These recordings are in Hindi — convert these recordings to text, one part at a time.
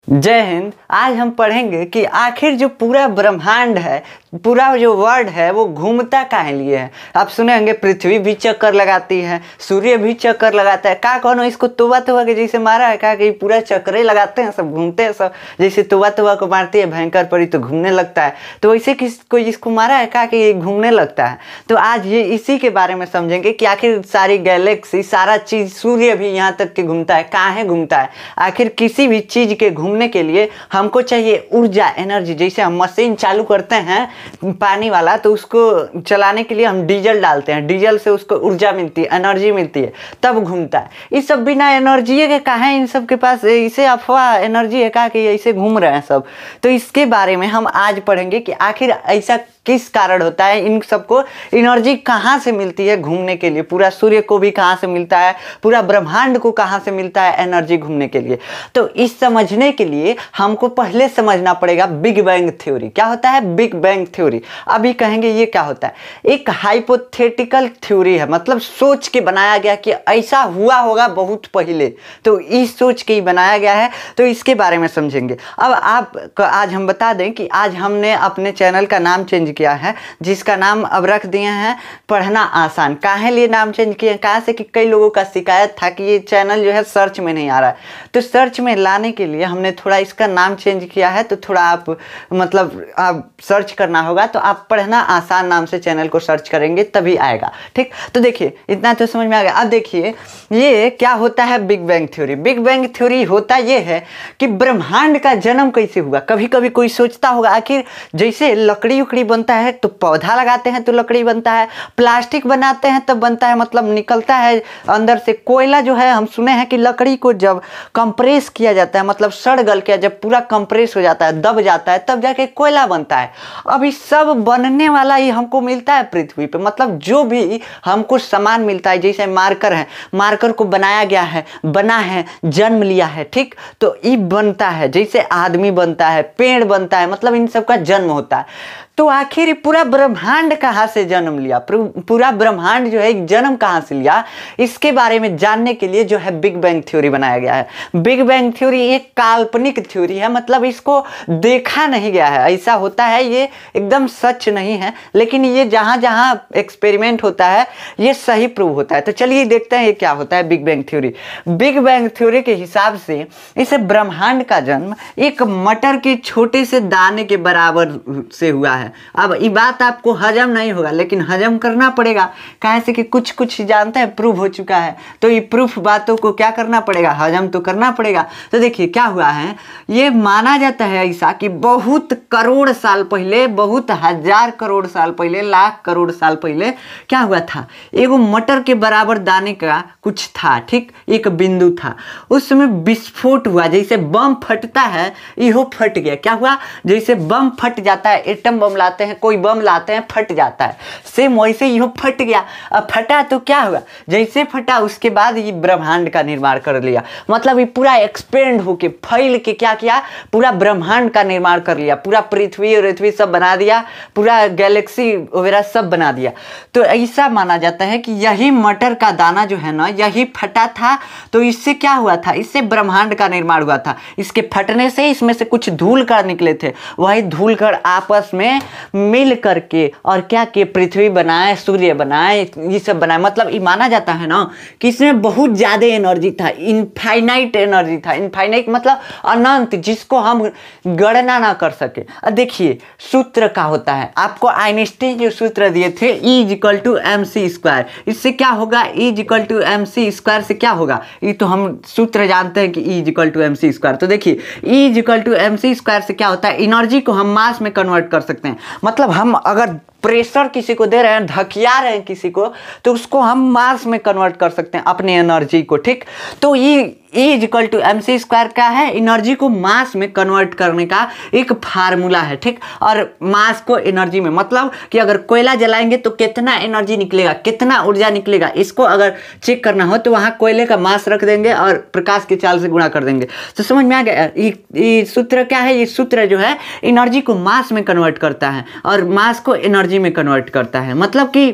जय हिंद। आज हम पढ़ेंगे कि आखिर जो पूरा ब्रह्मांड है, पूरा जो वर्ल्ड है, वो घूमता काहे लिए है। आप सुने होंगे पृथ्वी भी चक्कर लगाती है, सूर्य भी चक्कर लगाता है। का कौन इसको तुवा तुवा के जैसे मारा है, कहा कि पूरा चक्करे लगाते हैं, सब घूमते हैं, सब जैसे तुवा तुवा को मारती है भयंकर परी तो घूमने लगता है। तो वैसे कोई इसको मारा है, कहा कि ये घूमने लगता है। तो आज ये इसी के बारे में समझेंगे कि आखिर सारी गैलेक्सी, सारा चीज, सूर्य भी यहाँ तक के घूमता है, काहे घूमता है। आखिर किसी भी चीज के घूमने के लिए हमको चाहिए ऊर्जा, एनर्जी। जैसे हम मशीन चालू करते हैं पानी वाला, तो उसको चलाने के लिए हम डीजल डालते हैं, डीजल से उसको ऊर्जा मिलती है, एनर्जी मिलती है, तब घूमता है। ये सब बिना एनर्जी के कहाँ इन सब के पास इसे अफवाह एनर्जी है, कहा कि ऐसे घूम रहे हैं सब। तो इसके बारे में हम आज पढ़ेंगे कि आखिर ऐसा किस कारण होता है, इन सबको एनर्जी कहाँ से मिलती है घूमने के लिए, पूरा सूर्य को भी कहाँ से मिलता है, पूरा ब्रह्मांड को कहाँ से मिलता है एनर्जी घूमने के लिए। तो इस समझने के लिए हमको पहले समझना पड़ेगा बिग बैंग थ्योरी। क्या होता है बिग बैंग थ्योरी? अभी कहेंगे ये क्या होता है। एक हाइपोथेटिकल थ्योरी है, मतलब सोच के बनाया गया कि ऐसा हुआ होगा बहुत पहले, तो इस सोच के ही बनाया गया है। तो इसके बारे में समझेंगे। अब आप आज हम बता दें कि आज हमने अपने चैनल का नाम चेंज किया है, जिसका नाम अब रख दिए हैं पढ़ना आसान। काहे लिए नाम चेंज किए? कहाँ से कि कई लोगों का शिकायत था कि ये चैनल जो है सर्च में नहीं आ रहा है, तो सर्च में लाने के लिए हमने थोड़ा इसका नाम चेंज किया है। तो थोड़ा आप मतलब आप सर्च करना होगा, तो आप पढ़ना आसान नाम से चैनल को सर्च करेंगे तभी आएगा। ठीक, तो देखिए इतना तो समझ में आ गया। अब देखिए ये क्या होता है big bang theory. Big bang theory होता ये है कि ब्रह्मांड का जन्म कैसे हुआ। कभी कभी कोई सोचता होगा आखिर जैसे लकड़ी उकड़ी बनता है तो पौधा लगाते हैं तो लकड़ी बनता है, प्लास्टिक बनाते हैं तब बनता है, मतलब निकलता है अंदर से। कोयला जो है, हम सुने हैं कि लकड़ी को जब कंप्रेस किया जाता है, मतलब सड़ गल के जब पूरा कंप्रेस हो जाता है, दब जाता है, तब जाके कोयला बनता है। अभी सब बनने वाला ही हमको मिलता है पृथ्वी पे, मतलब जो भी हमको सामान मिलता है, जैसे मार्कर है, मार्कर को बनाया गया है, बना है, जन्म लिया है, ठीक, तो ये बनता है। जैसे आदमी बनता है, पेड़ बनता है, मतलब इन सब का जन्म होता है। तो आखिर पूरा ब्रह्मांड कहाँ से जन्म लिया, पूरा ब्रह्मांड जो है जन्म कहाँ से लिया, इसके बारे में जानने के लिए जो है बिग बैंग थ्योरी बनाया गया है। बिग बैंग थ्योरी एक काल्पनिक थ्योरी है, मतलब इसको देखा नहीं गया है, ऐसा होता है, ये एकदम सच नहीं है, लेकिन ये जहाँ जहाँ एक्सपेरिमेंट होता है ये सही प्रूव होता है। तो चलिए देखते हैं ये क्या होता है big bang theory. Big bang theory के हिसाब से इस ब्रह्मांड का जन्म एक मटर के छोटे से दाने के बराबर से हुआ है। अब ये बात आपको हजम नहीं होगा, लेकिन हजम करना पड़ेगा, कहे से कि कुछ कुछ जानते हैं, प्रूफ हो चुका है, तो ये प्रूफ बातों को क्या करना पड़ेगा, हजम तो करना पड़ेगा। तो देखिए क्या हुआ है, ये माना जाता है ऐसा कि बहुत करोड़ साल पहले, बहुत हजार करोड़ साल पहले, लाख करोड़ साल पहले क्या हुआ था, एगो मटर के बराबर दाने का कुछ था, ठीक, एक बिंदु था, उसमें विस्फोट हुआ। जैसे बम फटता है, इहो फट गया। क्या हुआ, जैसे बम फट जाता है, एटम बम लाते हैं, कोई बम लाते हैं, फट जाता है, सेम वैसे ही फट गया। अब फटा तो क्या हुआ, जैसे फटा उसके बाद ये ब्रह्मांड का निर्माण कर लिया, मतलब ये पूरा एक्सपेंड होके फैल के क्या किया, पूरा ब्रह्मांड का निर्माण कर लिया, पूरा पृथ्वी सब बना दिया, पूरा गैलेक्सी वगैरह सब बना दिया। तो ऐसा माना जाता है कि यही मटर का दाना जो है ना, यही फटा था, तो इससे क्या हुआ था, इससे ब्रह्मांड का निर्माण हुआ था। इसके फटने से इसमें से कुछ धूल कण निकले थे, वही धूल कण आपस में मिल करके और क्या कि पृथ्वी बनाए, सूर्य बनाए, ये सब बनाए। मतलब ये माना जाता है ना कि इसमें बहुत ज्यादा एनर्जी था, इनफाइनाइट एनर्जी था। इनफाइनाइट मतलब अनंत, जिसको हम गणना ना कर सके। अब देखिए सूत्र का होता है, आपको आइंस्टीन जो सूत्र दिए थे E=mc², इससे क्या होगा, E=mc² से क्या होगा, ये तो हम सूत्र जानते हैं कि E=mc²। तो देखिए E=mc² से क्या होता है, एनर्जी को हम मास में कन्वर्ट कर सकते हैं। मतलब हम अगर प्रेशर किसी को दे रहे हैं, धकिया रहे हैं किसी को, तो उसको हम मास में कन्वर्ट कर सकते हैं अपने एनर्जी को, ठीक। तो ये E=mc² क्या है, एनर्जी को मास में कन्वर्ट करने का एक फार्मूला है, ठीक। और मास को एनर्जी में, मतलब कि अगर कोयला जलाएंगे तो कितना एनर्जी निकलेगा, कितना ऊर्जा निकलेगा, इसको अगर चेक करना हो तो वहाँ कोयले का मास रख देंगे और प्रकाश की चाल से गुणा कर देंगे। तो समझ में आ गया, ये सूत्र क्या है, ये सूत्र जो है एनर्जी को मास में कन्वर्ट करता है और मास को एनर्जी में कन्वर्ट करता है। मतलब कि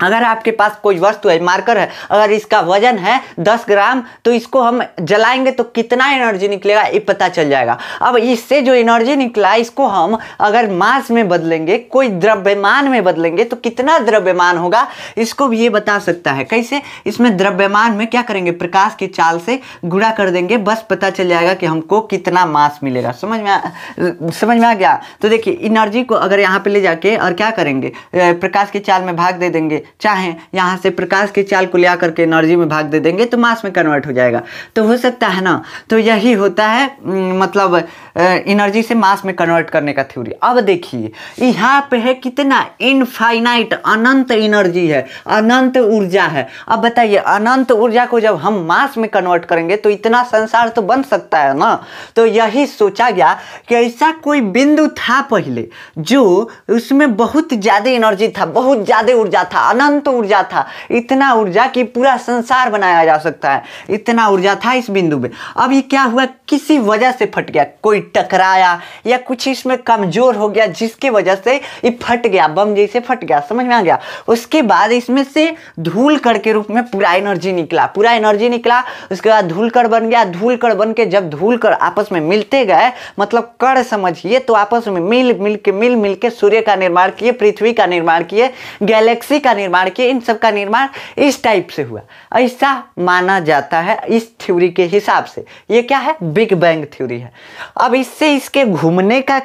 अगर आपके पास कोई वस्तु है, मार्कर है, अगर इसका वजन है 10 ग्राम, तो इसको हम जलाएंगे तो कितना एनर्जी निकलेगा ये पता चल जाएगा। अब इससे जो एनर्जी निकला इसको हम अगर मास में बदलेंगे, कोई द्रव्यमान में बदलेंगे तो कितना द्रव्यमान होगा इसको भी ये बता सकता है। कैसे? इसमें द्रव्यमान में क्या करेंगे, प्रकाश की चाल से गुणा कर देंगे, बस पता चल जाएगा कि हमको कितना मास मिलेगा। समझ में आ गया? तो देखिए एनर्जी को अगर यहाँ पे ले जाके और क्या करेंगे, प्रकाश की चाल में भाग दे देंगे, चाहे यहाँ से प्रकाश की चाल को ले आकर के एनर्जी में भाग दे देंगे तो मास में कन्वर्ट हो जाएगा। तो हो सकता है ना, तो यही होता है मतलब एनर्जी से मास में कन्वर्ट करने का थ्योरी। अब देखिए यहाँ पे है कितना इनफाइनाइट, अनंत एनर्जी है, अनंत ऊर्जा है। अब बताइए अनंत ऊर्जा को जब हम मास में कन्वर्ट करेंगे तो इतना संसार तो बन सकता है ना। तो यही सोचा गया कि ऐसा कोई बिंदु था पहले जो उसमें बहुत ज़्यादा एनर्जी था, बहुत ज़्यादा ऊर्जा था, अनंत ऊर्जा था, इतना ऊर्जा कि पूरा संसार बनाया जा सकता है, इतना ऊर्जा था इस बिंदु में। अब ये क्या हुआ, किसी वजह से फट गया, कोई टकराया या कुछ इसमें कमजोर हो गया जिसके वजह से ये फट गया, बम जैसे फट गया। समझ में आ गया? उसके बाद इसमें से धूल कण के रूप में पूरा एनर्जी निकला, पूरा एनर्जी निकला। उसके बाद धूल कण बन गया, धूल कण बन के जब धूल कण आपस में मिलते गए, मतलब कण समझिए, तो आपस में मिल के सूर्य का निर्माण किए, पृथ्वी का निर्माण किए, गैलेक्सी का निर्माण किए, इन सब का निर्माण इस टाइप से हुआ। ऐसा माना जाता है इस थ्योरी के हिसाब से। ये क्या है? बिग बैंग थ्योरी है। अब इससे इसके घूमने का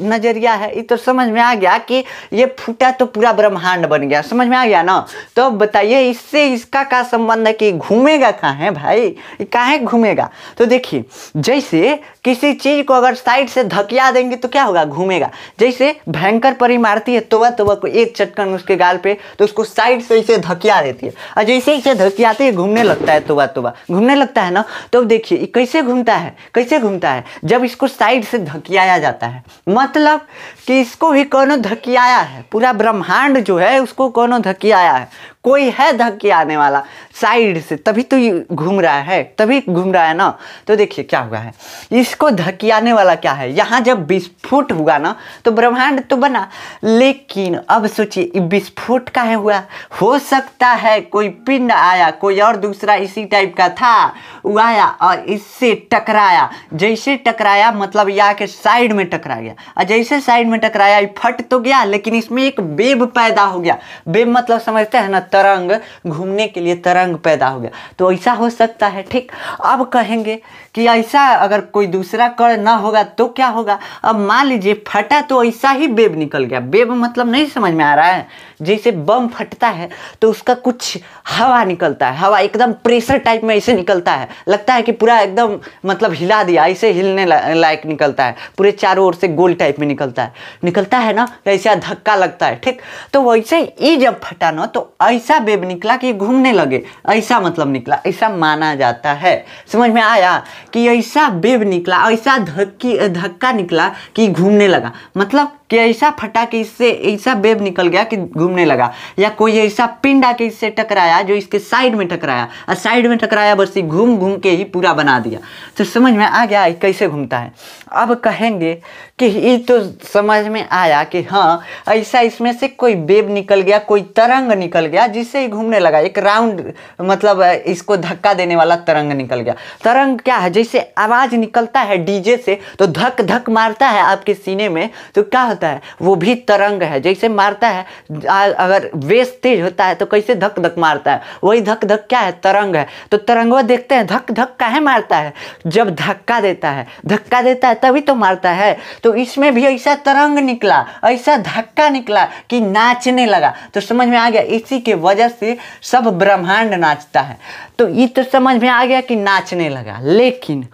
नजरिया है, ये तो समझ में आ गया कि ये फूटा तो पूरा ब्रह्मांड बन गया। समझ में आ गया ना? तो बताइए इससे इसका क्या संबंध है कि घूमेगा कहाँ है भाई, कहाँ घूमेगा? तो देखिए जैसे किसी चीज को अगर साइड से धकिया देंगे तो क्या होगा, घूमेगा। जैसे भयंकर परी मारती है तोबा को एक चटकन उसके गाल पे, तो उसको साइड से इसे धकिया देती है, और जैसे इसे धकियाते ही घूमने लगता है, तोबा घूमने लगता है ना। तो देखिए कैसे घूमता है, कैसे घूमता है, जब इसको साइड से धकियाया जाता है, मतलब कि इसको भी कोनो धकियाया है, पूरा ब्रह्मांड जो है उसको कोनो धकियाया है, कोई है धकियाने वाला साइड से, तभी तो ये घूम रहा है, तभी घूम रहा है ना। तो देखिए क्या हुआ है, इसको धकियाने वाला क्या है, यहाँ जब विस्फोट हुआ ना तो ब्रह्मांड तो बना, लेकिन अब सोचिए विस्फोट काहे हुआ? हो सकता है कोई पिंड आया, कोई और दूसरा इसी टाइप का था, वो आया और इससे टकराया, जैसे टकराया मतलब यहाँ के साइड में टकरा गया, और जैसे साइड में टकराया ये फट तो गया, लेकिन इसमें एक वेव पैदा हो गया। वेव मतलब समझते हैं ना, तरंग, घूमने के लिए तरंग पैदा हो गया। तो ऐसा हो सकता है, ठीक। अब कहेंगे कि ऐसा अगर कोई दूसरा कण ना होगा तो क्या होगा? अब मान लीजिए फटा तो ऐसा ही वेव निकल गया। वेव मतलब नहीं समझ में आ रहा है? जैसे बम फटता है तो उसका कुछ हवा निकलता है, हवा एकदम प्रेशर टाइप में ऐसे निकलता है, लगता है कि पूरा एकदम मतलब हिला दिया, ऐसे हिलने लायक निकलता है, पूरे चारों ओर से गोल टाइप में निकलता है ना, ऐसा धक्का लगता है, ठीक। तो वैसे ही जब फटा ना तो ऐसा वेव निकला कि घूमने लगे, ऐसा मतलब निकला, ऐसा माना जाता है। समझ में आया कि ऐसा वेव निकला, ऐसा धक्का निकला कि घूमने लगा, मतलब कि ऐसा फटा कि इससे ऐसा वेव निकल गया कि घूमने लगा, या कोई ऐसा पिंड आके इससे टकराया जो इसके साइड में टकराया, और साइड में टकराया बस ही घूम घूम के ही पूरा बना दिया। तो समझ में आ गया कैसे घूमता है। अब कहेंगे कि ये तो समझ में आया कि हाँ ऐसा इसमें से कोई वेव निकल गया, कोई तरंग निकल गया जिससे ही घूमने लगा, एक राउंड मतलब इसको धक्का देने वाला तरंग निकल गया। तरंग क्या है? जैसे आवाज निकलता है डीजे से तो धक धक मारता है आपके सीने में, तो क्या होता है? वो भी तरंग है, जैसे मारता है। अगर वेस तेज होता है तो कैसे धक धक मारता है, वही धक धक क्या है? तरंग है। तो तरंगवा देखते हैं धक धक काहे मारता है? जब धक्का देता है तभी तो मारता है। तो इसमें भी ऐसा तरंग निकला, ऐसा धक्का निकला कि नाचने लगा। तो समझ में आ गया, इसी के वजह से सब ब्रह्मांड नाचता है। तो ये तो समझ में आ गया कि नाचने लगा, लेकिन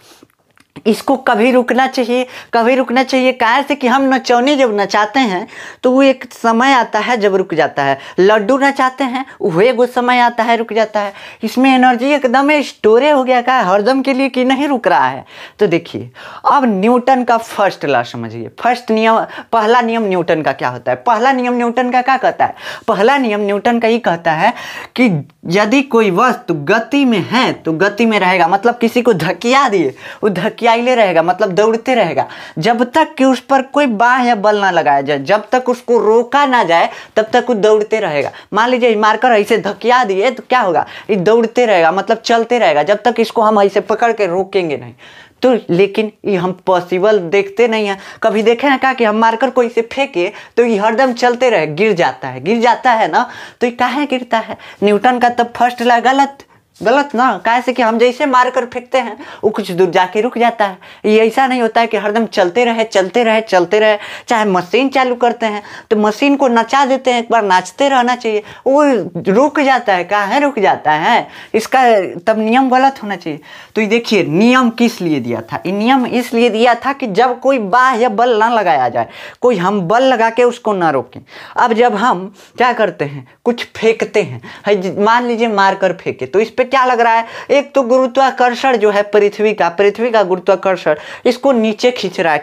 इसको कभी रुकना चाहिए, काहे से कि हम नचौनी जब नचाते हैं तो वो एक समय आता है जब रुक जाता है। लड्डू नचाते हैं वो एक समय आता है रुक जाता है। इसमें एनर्जी एकदम स्टोरे हो गया का हरदम के लिए कि नहीं रुक रहा है। तो देखिए अब न्यूटन का फर्स्ट लॉ समझिए। फर्स्ट नियम, पहला नियम न्यूटन का क्या होता है? पहला नियम न्यूटन का क्या कहता है? पहला नियम न्यूटन का ये कहता है कि यदि कोई वस्तु गति में है तो गति में रहेगा, मतलब किसी को धकिया दिए, वो धकिया दौड़ियाइले रहेगा, मतलब दौड़ते रहेगा जब तक कि उस पर कोई बाह या बल ना लगाया जाए, जब तक उसको रोका ना जाए तब तक वो दौड़ते रहेगा। मान लीजिए मारकर ऐसे धकिया दिए तो क्या होगा, ये दौड़ते रहेगा, मतलब चलते रहेगा जब तक इसको हम ऐसे पकड़ के रोकेंगे नहीं तो। लेकिन ये हम पॉसिबल देखते नहीं हैं। कभी देखे हैं क्या कि हम मारकर कोई से फेंके तो ये हरदम चलते रहे, गिर जाता है ना। तो ये काहे गिरता है? न्यूटन का तब फर्स्ट लॉ गलत ना, काहे से कि हम जैसे मार कर फेंकते हैं वो कुछ दूर जाके रुक जाता है। ये ऐसा नहीं होता है कि हरदम चलते रहे। चाहे मशीन चालू करते हैं तो मशीन को नचा देते हैं, एक बार नाचते रहना चाहिए, वो रुक जाता है। काहे रुक जाता है? इसका तब नियम गलत होना चाहिए। तो ये देखिए नियम किस लिए दिया था, ये नियम इसलिए दिया था कि जब कोई बाह या बल ना लगाया जाए, कोई हम बल लगा के उसको ना रोकें। अब जब हम क्या करते हैं, कुछ फेंकते हैं, मान लीजिए मार कर फेंके तो इस पे क्या लग रहा है, एक तो गुरुत्वाकर्षण जो है पृथ्वी का गुरुत्वाकर्षण इसको नीचे खींच रहा है,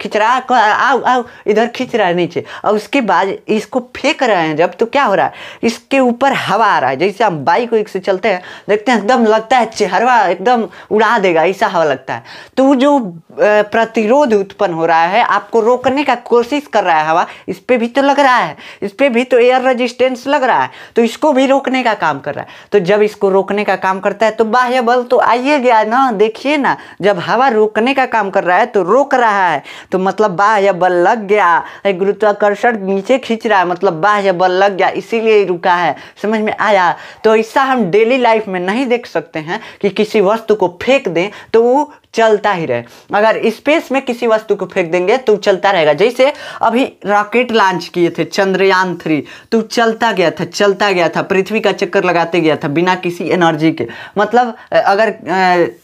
आओ इधर खींच रहा है नीचे, और उसके बाद इसको फेंक रहे हैं जब, तो क्या हो रहा है, इसके ऊपर हवा आ रहा है। जैसे हम बाइक से चलते हैं, देखते हैं एकदम लगता है चेहरा एकदम उड़ा देगा, ऐसा हवा लगता है। तो जो प्रतिरोध उत्पन्न हो रहा है, आपको रोकने का कोशिश कर रहा है हवा, इस पे भी तो लग रहा है, इस पे भी तो एयर रेजिस्टेंस लग रहा है, तो इसको भी रोकने का काम कर रहा है। तो जब इसको रोकने का काम करता है तो बाह्य बल तो आइए गया ना, देखिए ना, जब हवा रोकने का काम कर रहा है तो रोक रहा है, तो मतलब बाह्य बल लग गया। गुरुत्वाकर्षण नीचे खींच रहा है, मतलब बाह्य बल लग गया, इसीलिए रुका है। समझ में आया? तो ऐसा हम डेली लाइफ में नहीं देख सकते हैं कि किसी वस्तु को फेंक दें तो वो चलता ही रहे। अगर स्पेस में किसी वस्तु को फेंक देंगे तो चलता रहेगा। जैसे अभी रॉकेट लॉन्च किए थे चंद्रयान 3, तो चलता गया था, पृथ्वी का चक्कर लगाते गया था बिना किसी एनर्जी के। मतलब अगर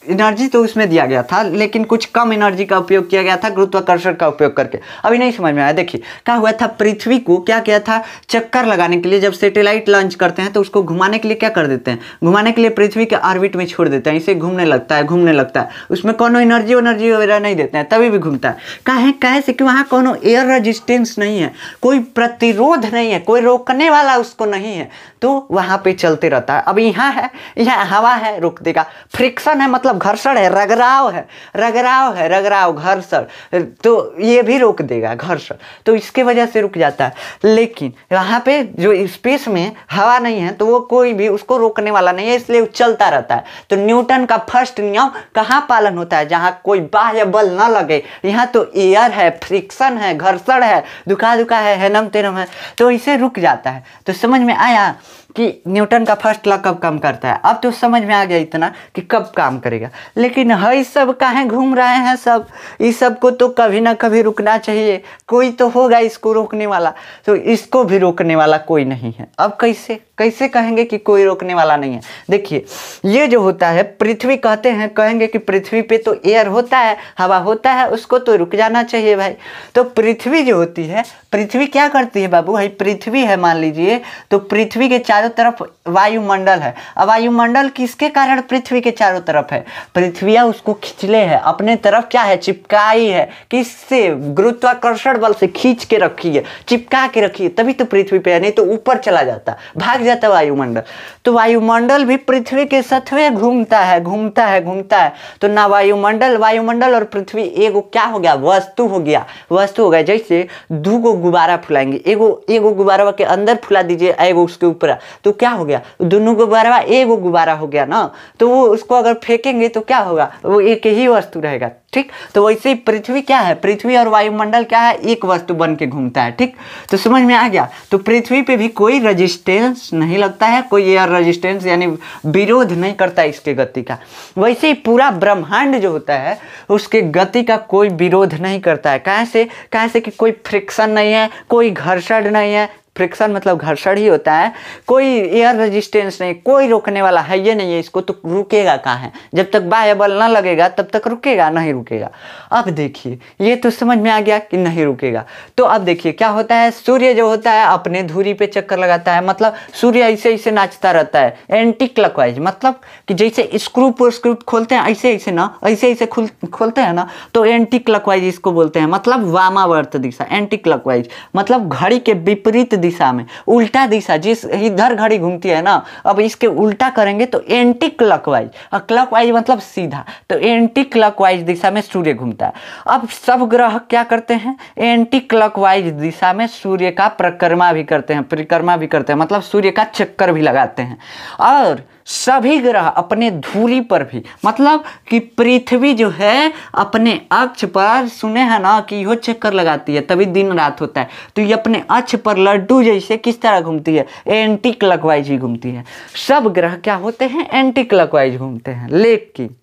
एनर्जी तो उसमें दिया गया था, लेकिन कुछ कम एनर्जी का उपयोग किया गया था गुरुत्वाकर्षण का उपयोग करके। अभी नहीं समझ में आया। देखिए क्या हुआ था, पृथ्वी को क्या किया था, चक्कर लगाने के लिए जब सैटेलाइट लॉन्च करते हैं तो उसको घुमाने के लिए क्या कर देते हैं, घुमाने के लिए पृथ्वी के ऑर्बिट में छोड़ देते हैं, इसे घूमने लगता है, उसमें कोनो एनर्जी वगैरह नहीं देते हैं, तभी भी घूमता है। काहे से कि वहाँ कोनो एयर रेजिस्टेंस नहीं है, कोई प्रतिरोध नहीं है, कोई रोकने वाला उसको नहीं है, तो वहाँ पे चलते रहता है। अब यहाँ है, यहाँ हवा है, रोक देगा। फ्रिक्शन है, मतलब घर्षण है, रगड़ाव घर्षण, तो ये भी रोक देगा घर्षण, तो इसके वजह से रुक जाता है। लेकिन यहाँ पे जो स्पेस में हवा नहीं है तो वो कोई भी उसको रोकने वाला नहीं है, इसलिए चलता रहता है। तो न्यूटन का फर्स्ट नियम कहाँ पालन होता है, जहाँ कोई बाह्य बल न लगे। यहाँ तो एयर है, फ्रिक्शन है, घर्षण है, दुखा है नम तेरम है, तो इसे रुक जाता है। तो समझ में आया कि न्यूटन का फर्स्ट लॉ कब काम करता है। अब तो समझ में आ गया इतना कि कब काम करेगा। लेकिन है सब काहे घूम रहे हैं सब, इस सब को तो कभी ना कभी रुकना चाहिए, कोई तो होगा इसको रोकने वाला, तो इसको भी रोकने वाला कोई नहीं है। अब कैसे कहेंगे कि कोई रोकने वाला नहीं है। देखिए ये जो होता है, पृथ्वी कहेंगे कि पृथ्वी पे तो एयर होता है, हवा होता है, उसको तो रुक जाना चाहिए भाई। तो पृथ्वी जो होती है, पृथ्वी क्या करती है बाबू, है पृथ्वी है मान लीजिए, तो पृथ्वी के चारों तरफ वायुमंडल है। अब वायुमंडल किसके कारण पृथ्वी के चारों तरफ है, पृथ्वियाँ उसको खिंचले है अपने तरफ, क्या है, चिपकाई है, किससे, गुरुत्वाकर्षण बल से खींच के रखी है, चिपका के रखी है, तभी तो पृथ्वी पे है, नहीं तो ऊपर चला जाता, भाग जाता वायुमंडल। तो वायुमंडल भी पृथ्वी के सत्वे घूमता है। तो ना वायुमंडल और पृथ्वी एगो क्या हो गया, वस्तु हो गया। जैसे दो गो गुब्बारा फुलाएंगे, एगो गुब्बारा के अंदर फुला दीजिए, एगो उसके ऊपर, तो क्या हो गया, दोनों गुब्बारा एगो गुब्बारा हो गया ना। तो वो उसको अगर फेंकेंगे तो क्या होगा, वो एक ही वस्तु रहेगा। ठीक, तो वैसे ही पृथ्वी क्या है, पृथ्वी और वायुमंडल क्या है, एक वस्तु बन के घूमता है। ठीक, तो समझ में आ गया। तो पृथ्वी पे भी कोई रेजिस्टेंस नहीं लगता है, कोई एयर रेजिस्टेंस यानी विरोध नहीं करता इसके गति का। वैसे ही पूरा ब्रह्मांड जो होता है उसके गति का कोई विरोध नहीं करता है। कैसे कि कोई फ्रिक्शन नहीं है, कोई घर्षण नहीं है, फ्रिक्शन मतलब घर्षण ही होता है, कोई एयर रेजिस्टेंस नहीं, कोई रोकने वाला है ये नहीं है, इसको तो रुकेगा कहाँ है, जब तक बाह्य बल ना लगेगा तब तक रुकेगा नहीं रुकेगा। अब देखिए ये तो समझ में आ गया कि नहीं रुकेगा। तो अब देखिए क्या होता है, सूर्य जो होता है अपने धुरी पे चक्कर लगाता है, मतलब सूर्य ऐसे नाचता रहता है एंटी क्लॉकवाइज, मतलब कि जैसे स्क्रू खोलते हैं ऐसे खोलते हैं ना, तो एंटी क्लॉकवाइज इसको बोलते हैं, मतलब वामावर्त दिशा, एंटी क्लॉकवाइज मतलब घड़ी के विपरीत दिशा में, उल्टा दिशा, जिस इधर घड़ी घूमती है ना, अब इसके उल्टा करेंगे तो एंटी क्लॉकवाइज, और क्लॉकवाइज मतलब सीधा, तो एंटी क्लॉकवाइज दिशा में सूर्य घूमता है। अब सब ग्रह क्या करते हैं, एंटी क्लॉकवाइज दिशा में सूर्य का परिक्रमा भी करते हैं, मतलब सूर्य का चक्कर भी लगाते हैं। और सभी ग्रह अपने धुरी पर भी, मतलब कि पृथ्वी जो है अपने अक्ष पर, सुने हैं ना कि यह चक्कर लगाती है तभी दिन रात होता है, तो ये अपने अक्ष पर लड्डू जैसे किस तरह घूमती है, एंटी क्लॉकवाइज ही घूमती है। सब ग्रह क्या होते हैं, एंटी क्लॉकवाइज घूमते हैं। लेकिन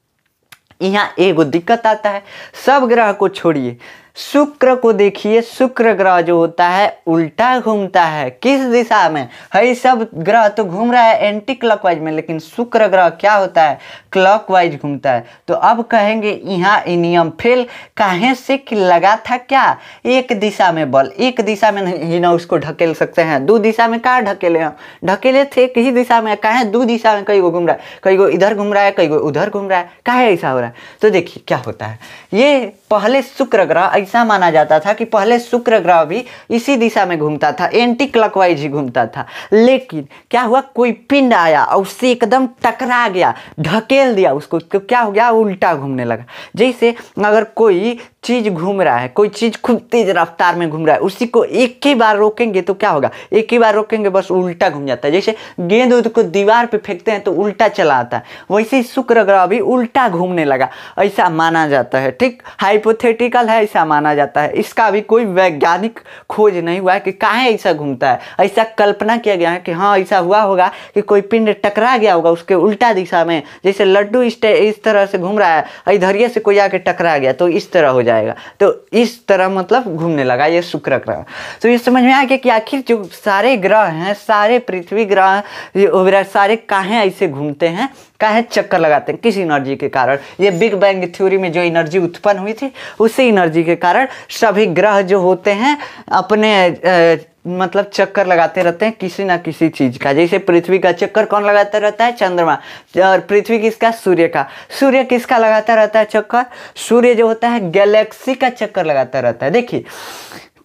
यहाँ एगो दिक्कत आता है, सब ग्रह को छोड़िए, शुक्र को देखिए, शुक्र ग्रह जो होता है उल्टा घूमता है। किस दिशा में है, सब ग्रह तो घूम रहा है एंटी क्लॉकवाइज में, लेकिन शुक्र ग्रह क्या होता है, क्लॉकवाइज घूमता है। तो अब कहेंगे यहाँ नियम फेल, काहे से कि लगा था क्या, एक दिशा में बल, एक दिशा में ही ना उसको ढकेल सकते हैं, दो दिशा में कहाँ ढकेले हम, ढकेले थे एक ही दिशा में, काहे दो दिशा में, कई को घूम रहा है, कई को इधर घूम रहा है, कई को उधर घूम रहा है, काहे ऐसा हो रहा है। तो देखिए क्या होता है, ये पहले शुक्र ग्रह ऐसा माना जाता था कि पहले शुक्र ग्रह भी इसी दिशा में घूमता था, एंटी क्लॉकवाइज ही घूमता था। लेकिन क्या हुआ, कोई पिंड आया और उससे एकदम टकरा गया, ढकेल दिया उसको, तो क्या हो गया, उल्टा घूमने लगा। जैसे अगर कोई चीज घूम रहा है, कोई चीज खूब तेज रफ्तार में घूम रहा है, उसी को एक ही बार रोकेंगे तो क्या होगा, एक ही बार रोकेंगे बस उल्टा घूम जाता है। जैसे गेंद को दीवार पे फेंकते हैं तो उल्टा चला आता है, वैसे ही शुक्र ग्रह भी उल्टा घूमने लगा, ऐसा माना जाता है। ठीक, हाइपोथेटिकल है, ऐसा माना जाता है, इसका भी कोई वैज्ञानिक खोज नहीं हुआ है कि काहे ऐसा घूमता है। ऐसा कल्पना किया गया है कि हाँ ऐसा हुआ होगा कि कोई पिंड टकरा गया होगा उसके उल्टा दिशा में, जैसे लड्डू इस तरह से घूम रहा है, इधरिए से कोई आके टकरा गया तो इस तरह हो जाएगा, तो इस तरह मतलब घूमने लगा ये शुक्र ग्रह। तो ये समझ में आ गया कि आखिर जो सारे ग्रह हैं, सारे पृथ्वी ग्रह सारे काहे ऐसे घूमते हैं, काहे चक्कर लगाते हैं, किस एनर्जी के कारण। ये बिग बैंग थ्योरी में जो एनर्जी उत्पन्न हुई थी उसी एनर्जी के कारण सभी ग्रह जो होते हैं अपने मतलब चक्कर लगाते रहते हैं किसी ना किसी चीज का। जैसे पृथ्वी का चक्कर कौन लगाता रहता है, चंद्रमा, और पृथ्वी किसका, सूर्य का। सूर्य किसका लगाता रहता है चक्कर, सूर्य जो होता है गैलेक्सी का चक्कर लगाता रहता है। देखिए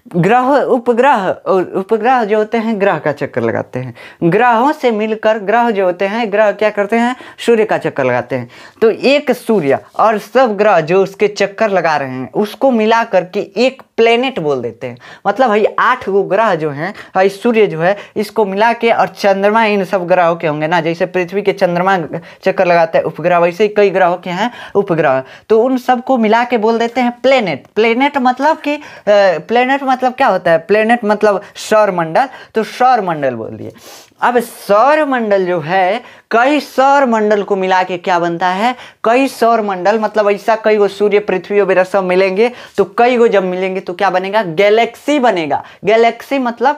ग्रह उपग्रह जो होते हैं ग्रह का चक्कर लगाते हैं, ग्रहों से मिलकर ग्रह जो होते हैं, ग्रह क्या करते हैं, सूर्य का चक्कर लगाते हैं। तो एक सूर्य और सब ग्रह जो उसके चक्कर लगा रहे हैं उसको मिला करके एक प्लेनेट बोल देते हैं। मतलब भाई 8 गो ग्रह जो हैं, भाई सूर्य जो है इसको मिला के, और चंद्रमा इन सब ग्रहों के होंगे ना, जैसे पृथ्वी के चंद्रमा चक्कर लगाता है उपग्रह, वैसे ही कई ग्रहों के हैं उपग्रह, तो उन सबको मिला के बोल देते हैं प्लेनेट। प्लेनेट मतलब कि प्लेनेट मतलब क्या होता है, प्लेनेट मतलब सौर मंडल, तो सौर मंडल बोल दिए। अब सौर मंडल जो है, कई सौर मंडल को मिला के क्या बनता है, कई सौर मंडल, मतलब ऐसा कई गो सूर्य पृथ्वी वगैरह सब मिलेंगे, तो कई गो जब मिलेंगे तो क्या बनेगा, गैलेक्सी बनेगा। गैलेक्सी मतलब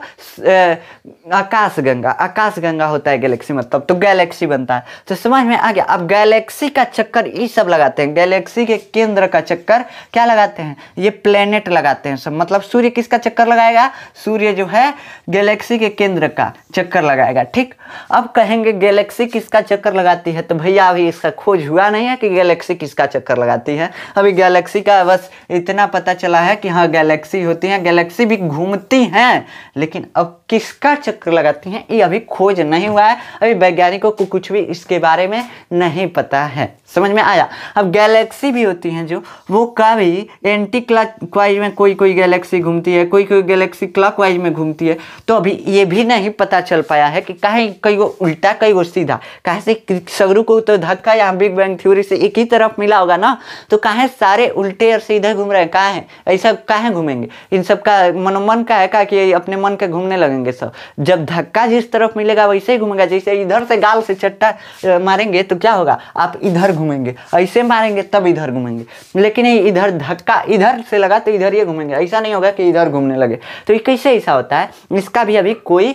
आकाशगंगा, आकाशगंगा होता है गैलेक्सी मतलब, तो गैलेक्सी बनता है। तो समझ में आ गया। अब गैलेक्सी का चक्कर ये सब लगाते हैं, गैलेक्सी के केंद्र का चक्कर क्या लगाते हैं, ये प्लेनेट लगाते हैं सब। मतलब सूर्य किसका चक्कर लगाएगा, सूर्य जो है गैलेक्सी के केंद्र का चक्कर लगाएगा। ठीक, अब कहेंगे गैलेक्सी किसका चक्कर लगाती है, तो भैया अभी इसका खोज हुआ नहीं है कि गैलेक्सी किसका चक्कर लगाती है। अभी गैलेक्सी का बस इतना पता चला है कि हाँ गैलेक्सी होती हैं, गैलेक्सी भी घूमती हैं, लेकिन अब किसका चक्कर लगाती हैं ये अभी खोज नहीं हुआ है। अभी वैज्ञानिकों को कुछ भी इसके बारे में नहीं पता है। समझ में आया। अब गैलेक्सी भी होती हैं जो, वो कभी एंटी क्लॉकवाइज में कोई कोई गैलेक्सी घूमती है, कोई कोई गैलेक्सी क्लॉकवाइज में घूमती है। तो अभी ये भी नहीं पता चल पाया है कि काहे कई गो उल्टा कई गो सीधा, काहे से सगरू को तो धक्का यहाँ बिग बैंग थ्योरी से एक ही तरफ मिला होगा ना, तो काहे सारे उल्टे और सीधे घूम रहे हैं, काहे ऐसा काहे घूमेंगे, इन सब का मनोमन का है का कि अपने मन के घूमने लगेंगे सब। जब धक्का जिस तरफ मिलेगा वैसे ही घूमेगा, जैसे इधर से गाल से चट्टा मारेंगे तो क्या होगा, आप इधर घूमेंगे, ऐसे मारेंगे तब इधर घूमेंगे, लेकिन इधर धक्का इधर से लगा तो इधर ही घूमेंगे, ऐसा नहीं होगा कि इधर घूमने लगे। तो ये कैसे ऐसा होता है, इसका भी अभी कोई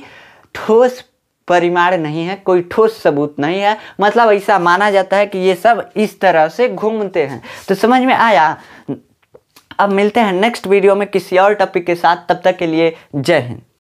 ठोस परिमाण नहीं है, कोई ठोस सबूत नहीं है। मतलब ऐसा माना जाता है कि ये सब इस तरह से घूमते हैं। तो समझ में आया। अब मिलते हैं नेक्स्ट वीडियो में किसी और टॉपिक के साथ, तब तक के लिए जय हिंद।